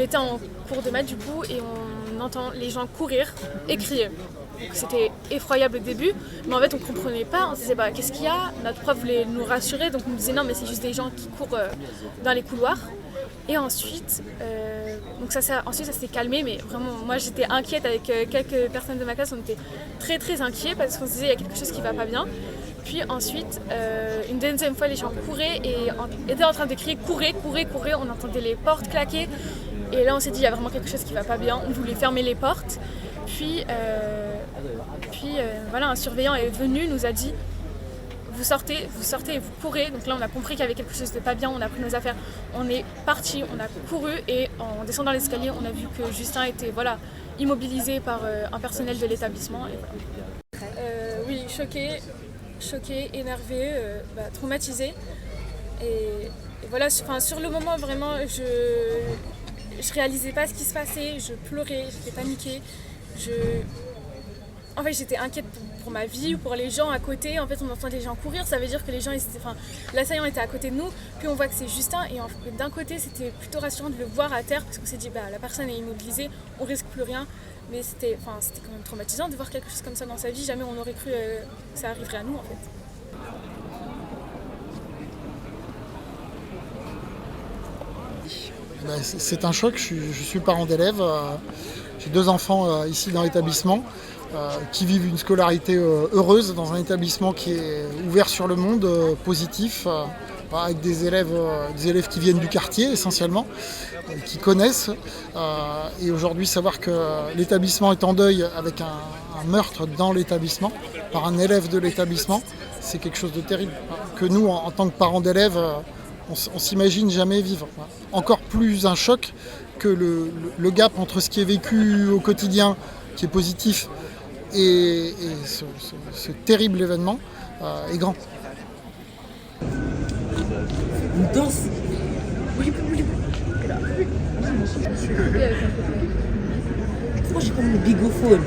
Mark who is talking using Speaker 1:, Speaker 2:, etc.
Speaker 1: était en cours de maths du coup et on entend les gens courir et crier. C'était effroyable au début, mais en fait on comprenait pas, on se disait bah qu'est-ce qu'il y a. Notre prof voulait nous rassurer, donc on nous disait non mais c'est juste des gens qui courent dans les couloirs. Et ensuite, ça s'est calmé, mais vraiment moi j'étais inquiète avec quelques personnes de ma classe, on était très très inquiets parce qu'on se disait il y a quelque chose qui va pas bien. Puis ensuite, une deuxième fois les gens couraient et étaient en train de crier courez, courez, courez, on entendait les portes claquer. Et là on s'est dit il y a vraiment quelque chose qui va pas bien, on voulait fermer les portes. Puis voilà, un surveillant est venu, nous a dit vous sortez et vous courez. Donc là on a compris qu'il y avait quelque chose de pas bien, on a pris nos affaires, on est parti, on a couru et en descendant l'escalier on a vu que Justin était immobilisé par un personnel de l'établissement. Et voilà. Oui, choqué, énervé, traumatisé. Et voilà, sur le moment vraiment je réalisais pas ce qui se passait, je pleurais, j'étais paniquée. En fait, j'étais inquiète pour ma vie ou pour les gens à côté. En fait, on entend les gens courir, ça veut dire que les gens, l'assaillant était à côté de nous. Puis on voit que c'est Justin et d'un côté, c'était plutôt rassurant de le voir à terre parce qu'on s'est dit, la personne est immobilisée, on risque plus rien. Mais c'était quand même traumatisant de voir quelque chose comme ça dans sa vie. Jamais on aurait cru que ça arriverait à nous, en fait.
Speaker 2: C'est un choc, je suis parent d'élèves, j'ai 2 enfants ici dans l'établissement qui vivent une scolarité heureuse dans un établissement qui est ouvert sur le monde, positif, avec des élèves qui viennent du quartier essentiellement, qui connaissent. Et aujourd'hui savoir que l'établissement est en deuil avec un meurtre dans l'établissement, par un élève de l'établissement, c'est quelque chose de terrible, que nous en tant que parents d'élèves, on s'imagine jamais vivre. Encore plus un choc que le gap entre ce qui est vécu au quotidien, qui est positif, et ce terrible événement est grand.
Speaker 3: Une danse. Pourquoi j'ai comme le bigophone?